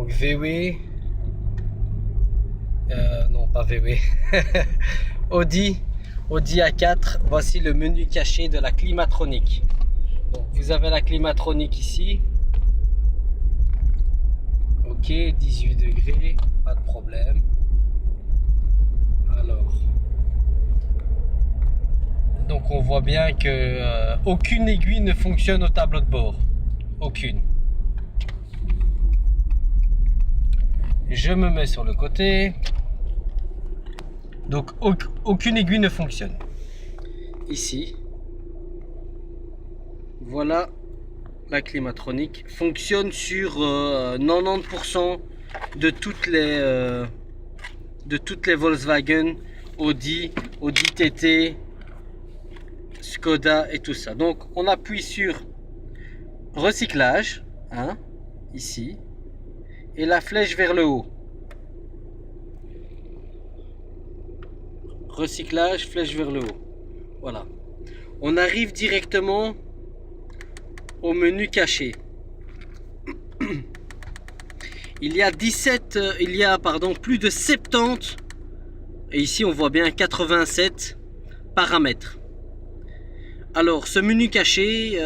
Donc VW, non pas VW, Audi A4, voici le menu caché de la climatronique. Donc vous avez la climatronique ici, ok, 18 degrés, pas de problème. Alors, donc on voit bien que aucune aiguille ne fonctionne au tableau de bord, aucune. Je me mets sur le côté. Donc aucune aiguille ne fonctionne. Ici, voilà, la climatronique fonctionne sur 90% de toutes les Volkswagen, Audi TT, Skoda et tout ça. Donc on appuie sur recyclage, hein, ici, et la flèche vers le haut. Recyclage, flèche vers le haut. Voilà. On arrive directement au menu caché. Il y a plus de 70, et ici on voit bien 87 paramètres. Alors ce menu caché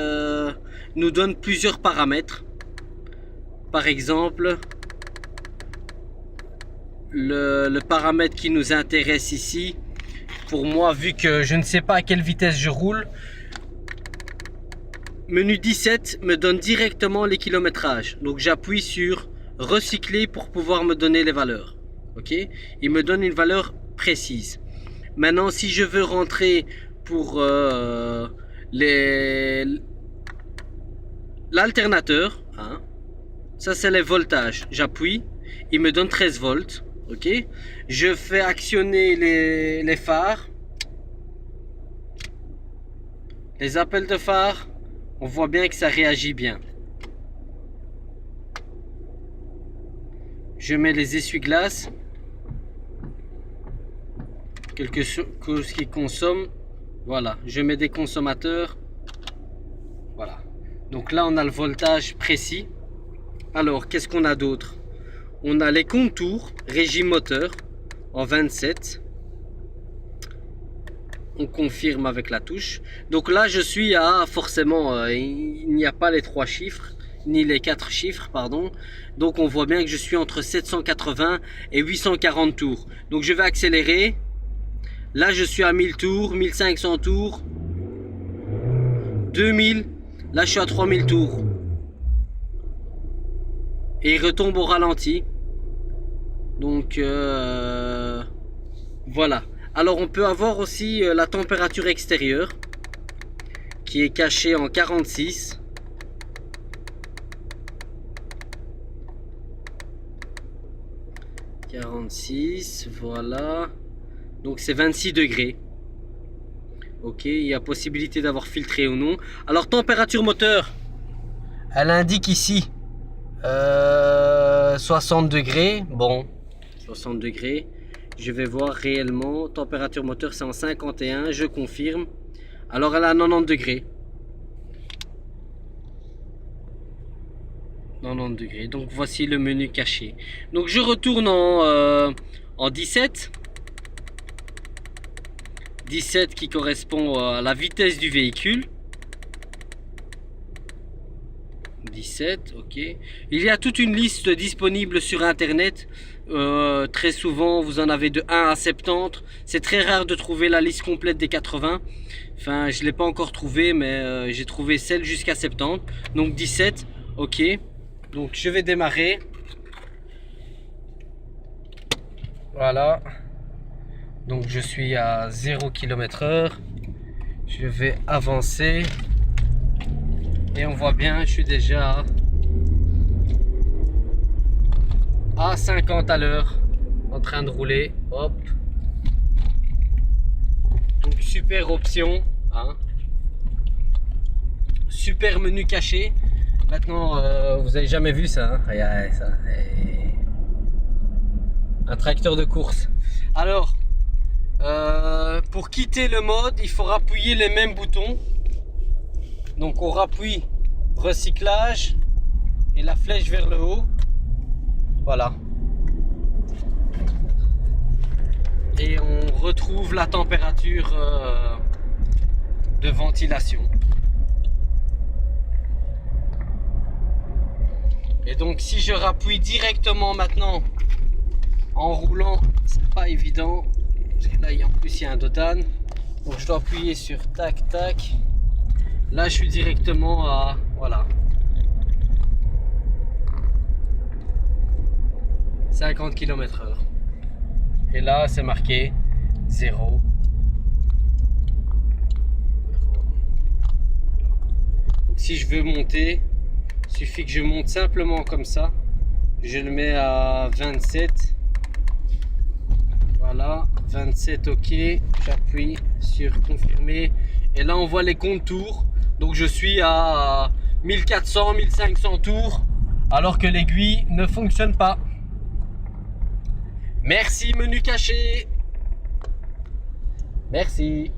nous donne plusieurs paramètres. Par exemple, le paramètre qui nous intéresse ici, pour moi, vu que je ne sais pas à quelle vitesse je roule, menu 17 me donne directement les kilométrages. Donc j'appuie sur recycler pour pouvoir me donner les valeurs. Ok, il me donne une valeur précise. Maintenant, si je veux rentrer pour l'alternateur, hein, ça c'est les voltages. J'appuie, il me donne 13 volts. Ok, je fais actionner les phares, les appels de phare. On voit bien que ça réagit bien. Je mets les essuie-glaces, quelque chose qui consomme. Voilà, je mets des consommateurs. Voilà, donc là on a le voltage précis. Alors qu'est-ce qu'on a d'autre? On a les contours, régime moteur en 27. On confirme avec la touche. Donc là je suis à forcément, il n'y a pas les 3 chiffres, ni les 4 chiffres, pardon. Donc on voit bien que je suis entre 780 et 840 tours. Donc je vais accélérer. Là je suis à 1000 tours, 1500 tours, 2000. Là je suis à 3000 tours. Et il retombe au ralenti. Donc voilà. Alors on peut avoir aussi la température extérieure qui est cachée en 46. Voilà. Donc c'est 26 degrés. Ok, il y a possibilité d'avoir filtré ou non. Alors température moteur, elle indique ici 60 degrés. Bon, 60 degrés. Je vais voir réellement. Température moteur, c'est en 51. Je confirme. Alors, elle a 90 degrés. 90 degrés. Donc, voici le menu caché. Donc, je retourne en 17. 17 qui correspond à la vitesse du véhicule. 17, ok. Il y a toute une liste disponible sur internet. Très souvent vous en avez de 1 à 70. C'est très rare de trouver la liste complète des 80. Enfin, je ne l'ai pas encore trouvé, mais j'ai trouvé celle jusqu'à 70. Donc 17, ok. Donc je vais démarrer. Voilà. Donc je suis à 0 km/h. Je vais avancer. Et on voit bien, je suis déjà à 50 à l'heure en train de rouler. Hop. Donc super option, hein. Super menu caché. Maintenant, vous avez jamais vu ça, hein. Regardez ça. Un tracteur de course. Alors, pour quitter le mode, il faut appuyer les mêmes boutons. Donc on rappuie recyclage et la flèche vers le haut. Voilà. Et on retrouve la température de ventilation. Et donc si je rappuie directement maintenant en roulant, c'est pas évident parce que là en plus il y a un dodane, donc je dois appuyer sur tac tac. Là je suis directement à voilà 50 km/h et là c'est marqué 0. Donc si je veux monter, il suffit que je monte simplement comme ça, je le mets à 27. Voilà, 27, ok, j'appuie sur confirmer et là on voit les contours. Donc je suis à 1400, 1500 tours alors que l'aiguille ne fonctionne pas. Merci menu caché. Merci.